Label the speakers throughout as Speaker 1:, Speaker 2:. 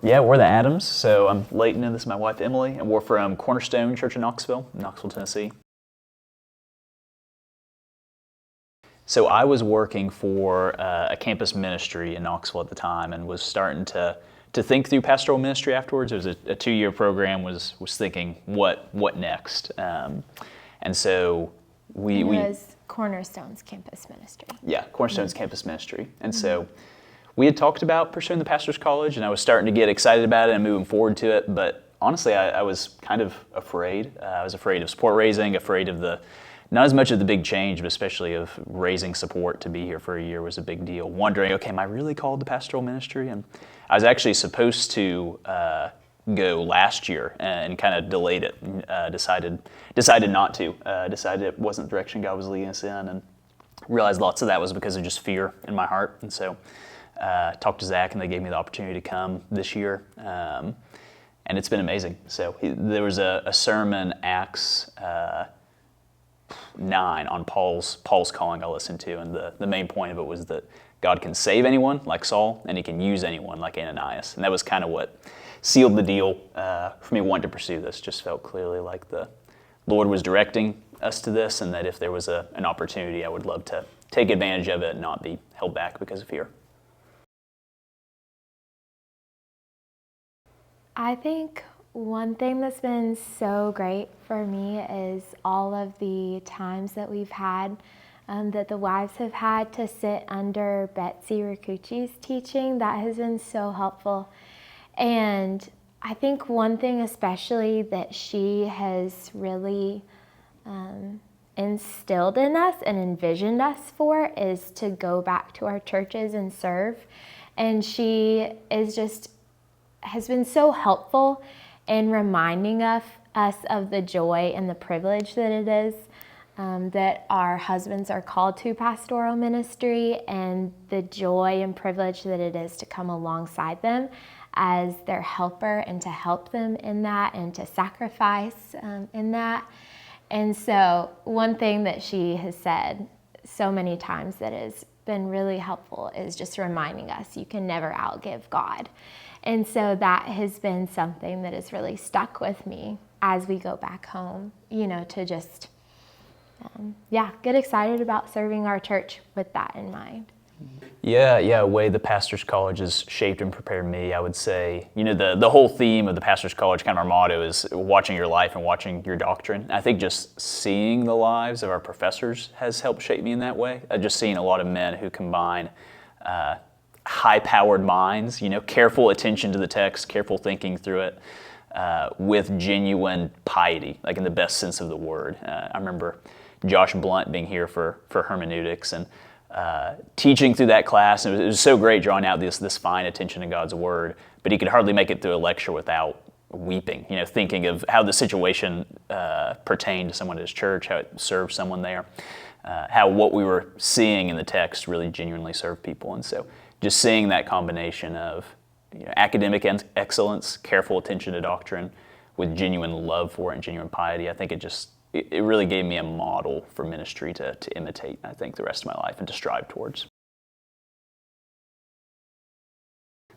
Speaker 1: Yeah, we're the Adams. So I'm Leyton, and this is my wife Emily, and we're from Cornerstone Church in Knoxville, Tennessee. So I was working for a campus ministry in Knoxville at the time, and was starting to think through pastoral ministry afterwards. It was a 2-year program. Was thinking what next, and so we
Speaker 2: it was Cornerstone's campus ministry.
Speaker 1: Yeah, Cornerstone's campus ministry, and so we had talked about pursuing the pastor's college, and I was starting to get excited about it and moving forward to it. But honestly, I was kind of afraid. I was afraid of support raising, afraid of not as much of the big change, but especially of raising support. To be here for a year was a big deal. Wondering, okay, am I really called to pastoral ministry? And I was actually supposed to go last year and kind of delayed it. Decided not to. Decided it wasn't the direction God was leading us in, and realized lots of that was because of just fear in my heart. And so talked to Zach, and they gave me the opportunity to come this year. And it's been amazing. So there was a sermon, Acts 9, on Paul's calling I listened to, and the main point of it was that God can save anyone like Saul, and he can use anyone like Ananias. And that was kind of what sealed the deal for me wanting to pursue this. Just felt clearly like the Lord was directing us to this, and that if there was an opportunity, I would love to take advantage of it and not be held back because of fear.
Speaker 2: I think one thing that's been so great for me is all of the times that we've had, that the wives have had to sit under Betsy Rakuchi's teaching. That has been so helpful. And I think one thing especially that she has really instilled in us and envisioned us for is to go back to our churches and serve. And she has been so helpful in reminding us of the joy and the privilege that it is that our husbands are called to pastoral ministry, and the joy and privilege that it is to come alongside them as their helper and to help them in that and to sacrifice in that. And so one thing that she has said so many times that has been really helpful is just reminding us you can never outgive God. And so that has been something that has really stuck with me as we go back home, to just, get excited about serving our church with that in mind.
Speaker 1: Yeah, a way the pastor's college has shaped and prepared me, I would say, the whole theme of the pastor's college, kind of our motto, is watching your life and watching your doctrine. I think just seeing the lives of our professors has helped shape me in that way. Just seeing a lot of men who combine high-powered minds, careful attention to the text, careful thinking through it, with genuine piety, like in the best sense of the word. I remember Josh Blunt being here for hermeneutics and teaching through that class, and it was so great drawing out this fine attention to God's word, but he could hardly make it through a lecture without weeping, thinking of how the situation pertained to someone at his church, how it served someone there, how what we were seeing in the text really genuinely served people. And so just seeing that combination of academic excellence, careful attention to doctrine, with genuine love for it and genuine piety, I think it really gave me a model for ministry to imitate, I think, the rest of my life and to strive towards.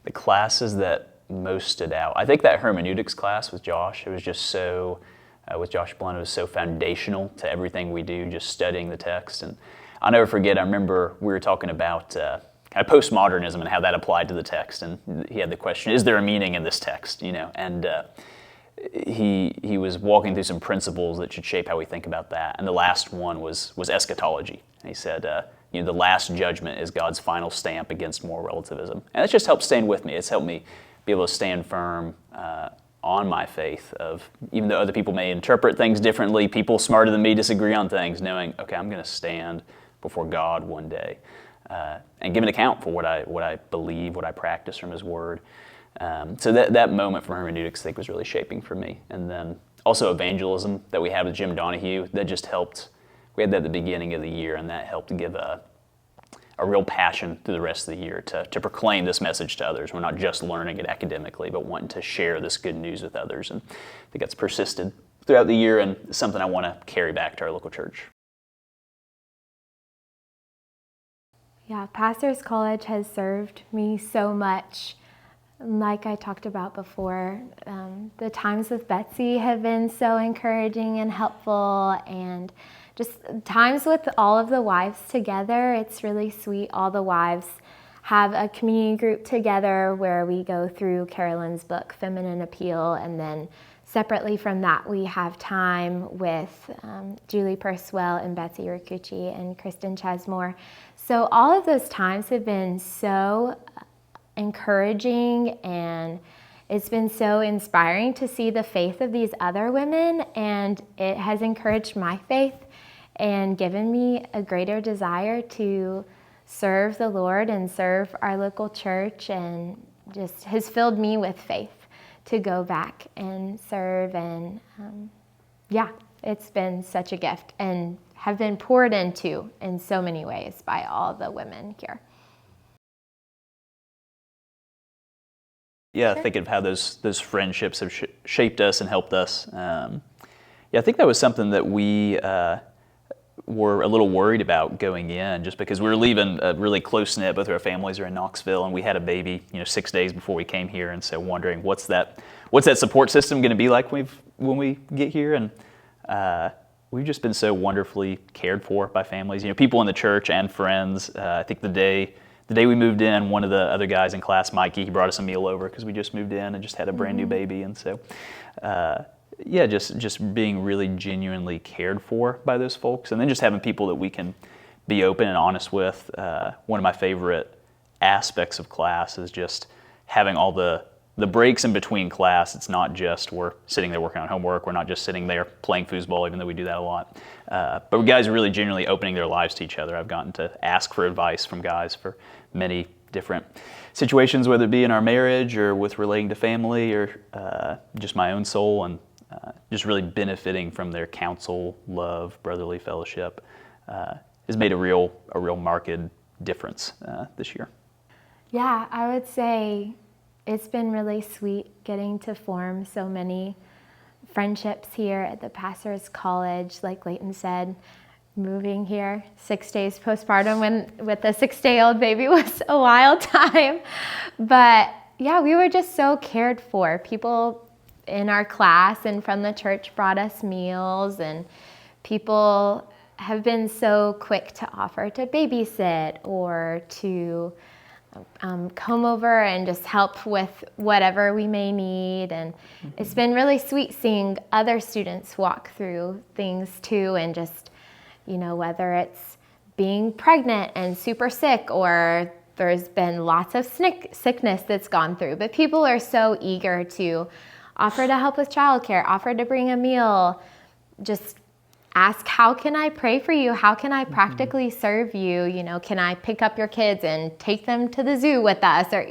Speaker 1: The classes that most stood out, I think that hermeneutics class with Josh, it was just so, with Josh Blunt, it was so foundational to everything we do, just studying the text. And I'll never forget, I remember we were talking about kind of postmodernism and how that applied to the text, and he had the question, is there a meaning in this text? And he was walking through some principles that should shape how we think about that, and the last one was eschatology. And he said, the last judgment is God's final stamp against moral relativism, and it just helped stand with me. It's helped me be able to stand firm on my faith of, even though other people may interpret things differently, people smarter than me disagree on things, knowing, okay, I'm going to stand before God one day. And give an account for what I believe, what I practice from His Word. So that moment from hermeneutics, I think, was really shaping for me. And then also evangelism that we had with Jim Donahue, that just helped. We had that at the beginning of the year, and that helped give a real passion through the rest of the year to proclaim this message to others. We're not just learning it academically, but wanting to share this good news with others. And I think that's persisted throughout the year, and something I want to carry back to our local church.
Speaker 2: Yeah, Pastor's College has served me so much Like I talked about before, the times with Betsy have been so encouraging and helpful, and just times with all of the wives together, it's really sweet. All the wives have a community group together where we go through Carolyn's book, Feminine Appeal, and then separately from that, we have time with Julie Purswell and Betsy Rakucci and Kristen Chesmore. So all of those times have been so encouraging, and it's been so inspiring to see the faith of these other women, and it has encouraged my faith and given me a greater desire to serve the Lord and serve our local church, and just has filled me with faith to go back and serve. And yeah, it's been such a gift and have been poured into in so many ways by all the women here.
Speaker 1: Yeah, thinking of how those friendships have shaped us and helped us. Yeah, I think that was something that we were a little worried about going in, just because we were leaving a really close-knit, both of our families are in Knoxville, and we had a baby, 6 days before we came here, and so wondering what's that support system going to be like when we get here, and we've just been so wonderfully cared for by families, people in the church and friends. I think the day we moved in, one of the other guys in class, Mikey, he brought us a meal over because we just moved in and just had a brand new baby. And so, yeah, just being really genuinely cared for by those folks. And then just having people that we can be open and honest with. One of my favorite aspects of class is just having all the breaks in between class. It's not just we're sitting there working on homework. We're not just sitting there playing foosball, even though we do that a lot. But guys are really genuinely opening their lives to each other. I've gotten to ask for advice from guys for many different situations, whether it be in our marriage or with relating to family or just my own soul, and just really benefiting from their counsel, love, brotherly fellowship has made a real marked difference this year.
Speaker 2: Yeah, I would say it's been really sweet getting to form so many friendships here at the Pastor's College. Like Leyton said, moving here 6 days postpartum with a 6-day-old baby was a wild time. But yeah, we were just so cared for. People in our class and from the church brought us meals, and people have been so quick to offer to babysit or to come over and just help with whatever we may need. And it's been really sweet seeing other students walk through things too, and just, whether it's being pregnant and super sick, or there's been lots of sickness that's gone through, but people are so eager to offer to help with childcare, offer to bring a meal, just ask, how can I pray for you? How can I practically serve you? Can I pick up your kids and take them to the zoo with us? Or,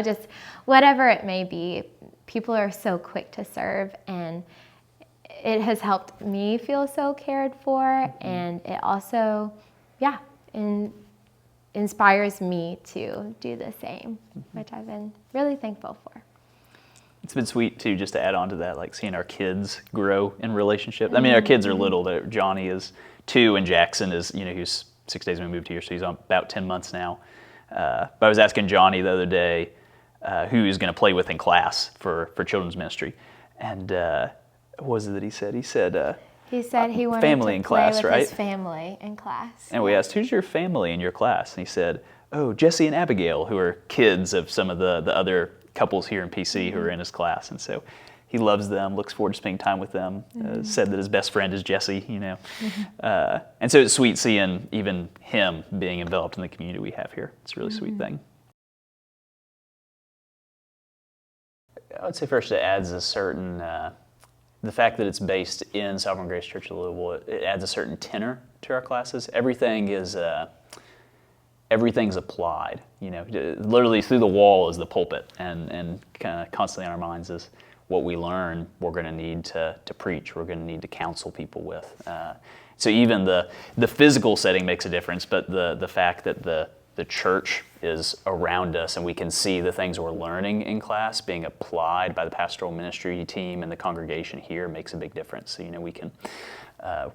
Speaker 2: just whatever it may be. People are so quick to serve, and it has helped me feel so cared for. And it also, inspires me to do the same, which I've been really thankful for.
Speaker 1: It's been sweet too, just to add on to that, like seeing our kids grow in relationship. I mean, our kids are little. Johnny is 2, and Jackson is, he's 6 days when we moved here, so he's on about 10 months now. But I was asking Johnny the other day who he was going to play with in class for children's ministry, and what was it that he said? He said he wanted
Speaker 2: family
Speaker 1: to
Speaker 2: in
Speaker 1: class,
Speaker 2: play with
Speaker 1: right?
Speaker 2: his family in class.
Speaker 1: And we asked, who's your family in your class? And he said, oh, Jesse and Abigail, who are kids of some of the other couples here in PC who are in his class. And so he loves them, looks forward to spending time with them, said that his best friend is Jesse, and so it's sweet seeing even him being enveloped in the community we have here. It's a really sweet thing. I would say first it adds a certain, the fact that it's based in Sovereign Grace Church of Louisville, it adds a certain tenor to our classes. Everything's applied, literally through the wall is the pulpit, and kind of constantly on our minds is what we learn we're going to need to preach, we're going to need to counsel people with. So even the physical setting makes a difference, but the fact that the church is around us and we can see the things we're learning in class being applied by the pastoral ministry team and the congregation here makes a big difference. So,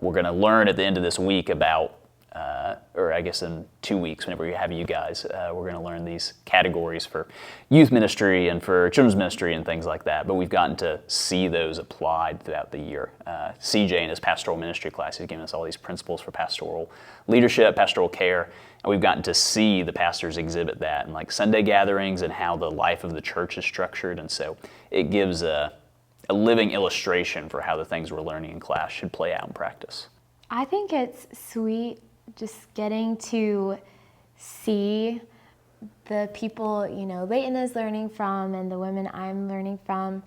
Speaker 1: we're going to learn at the end of this week about or I guess in 2 weeks, whenever we have you guys, we're going to learn these categories for youth ministry and for children's ministry and things like that. But we've gotten to see those applied throughout the year. CJ in his pastoral ministry class, he's given us all these principles for pastoral leadership, pastoral care, and we've gotten to see the pastors exhibit that in like Sunday gatherings and how the life of the church is structured. And so it gives a living illustration for how the things we're learning in class should play out in practice.
Speaker 2: I think it's sweet just getting to see the people, Leyton is learning from and the women I'm learning from.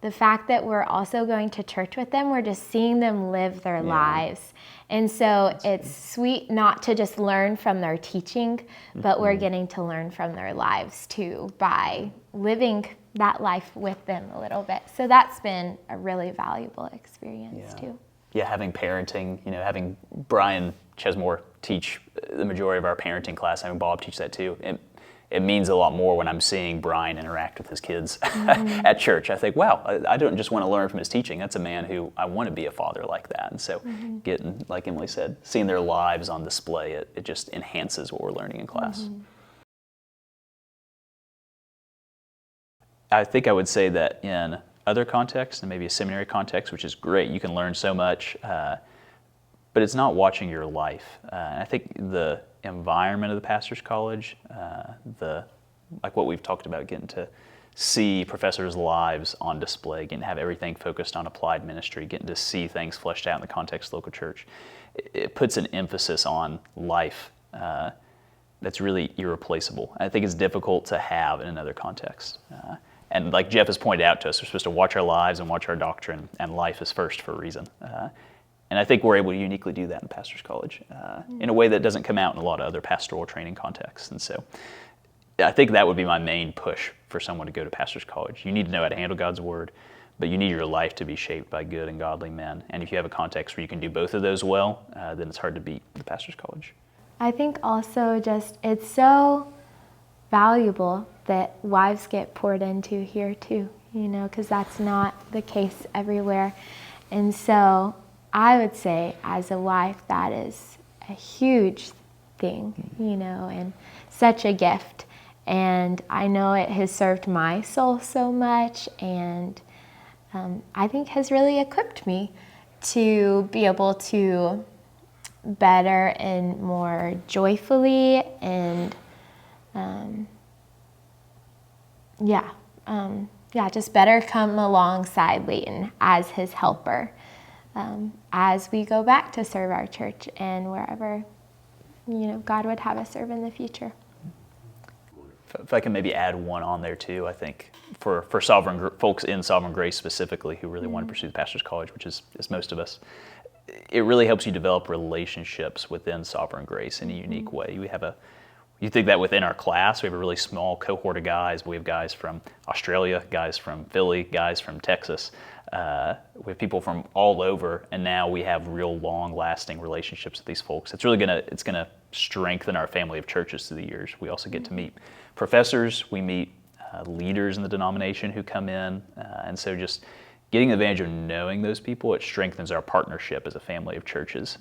Speaker 2: The fact that we're also going to church with them, we're just seeing them live their lives. And so it's sweet not to just learn from their teaching, but we're getting to learn from their lives too by living that life with them a little bit. So that's been a really valuable experience too.
Speaker 1: Yeah, having parenting, having Brian Chesmore teach the majority of our parenting class, having Bob teach that too. It means a lot more when I'm seeing Brian interact with his kids at church. I think, wow, I don't just want to learn from his teaching. That's a man who I want to be a father like that. And so getting, like Emily said, seeing their lives on display, it just enhances what we're learning in class. I think I would say that in other contexts, and maybe a seminary context, which is great, you can learn so much, but it's not watching your life. And I think the environment of the pastor's college, like what we've talked about, getting to see professors' lives on display, getting to have everything focused on applied ministry, getting to see things fleshed out in the context of the local church, it puts an emphasis on life that's really irreplaceable. I think it's difficult to have in another context. And like Jeff has pointed out to us, we're supposed to watch our lives and watch our doctrine, and life is first for a reason. And I think we're able to uniquely do that in Pastor's College in a way that doesn't come out in a lot of other pastoral training contexts. And so I think that would be my main push for someone to go to Pastor's College. You need to know how to handle God's Word, but you need your life to be shaped by good and godly men. And if you have a context where you can do both of those well, then it's hard to beat the Pastor's College.
Speaker 2: I think also just it's so valuable that wives get poured into here too, because that's not the case everywhere. And so I would say as a wife, that is a huge thing, and such a gift. And I know it has served my soul so much, and I think has really equipped me to be able to better and more joyfully and just better come alongside Leyton as his helper as we go back to serve our church and wherever God would have us serve in the future.
Speaker 1: If I can maybe add one on there too, I think for folks in Sovereign Grace specifically who really want to pursue the Pastor's College, which is most of us, it really helps you develop relationships within Sovereign Grace in a unique way. You think that within our class, we have a really small cohort of guys. We have guys from Australia, guys from Philly, guys from Texas. We have people from all over, and now we have real long-lasting relationships with these folks. It's gonna strengthen our family of churches through the years. We also get to meet professors. We meet leaders in the denomination who come in, and so just getting the advantage of knowing those people, it strengthens our partnership as a family of churches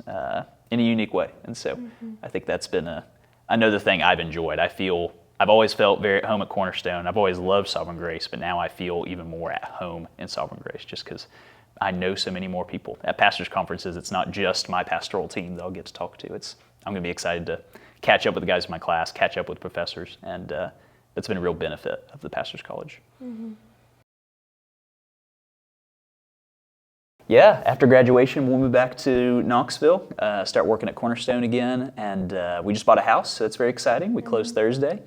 Speaker 1: in a unique way. And so I think that's been another thing I've enjoyed. I've always felt very at home at Cornerstone. I've always loved Sovereign Grace, but now I feel even more at home in Sovereign Grace just because I know so many more people. At pastors' conferences, it's not just my pastoral team that I'll get to talk to. I'm going to be excited to catch up with the guys in my class, catch up with professors, and that's been a real benefit of the Pastor's College. Yeah, after graduation, we'll move back to Knoxville, start working at Cornerstone again, and we just bought a house, so it's very exciting. We closed Thursday.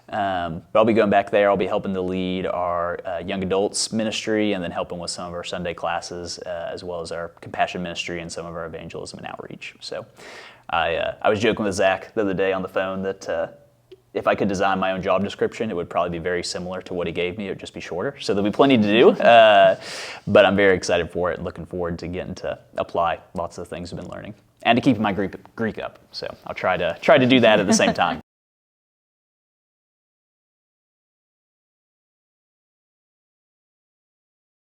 Speaker 1: But I'll be going back there. I'll be helping to lead our young adults ministry and then helping with some of our Sunday classes, as well as our compassion ministry and some of our evangelism and outreach. So I was joking with Zach the other day on the phone that if I could design my own job description, it would probably be very similar to what he gave me. It would just be shorter. So there'll be plenty to do. But I'm very excited for it and looking forward to getting to apply lots of the things I've been learning and to keep my Greek up. So I'll try to do that at the same time.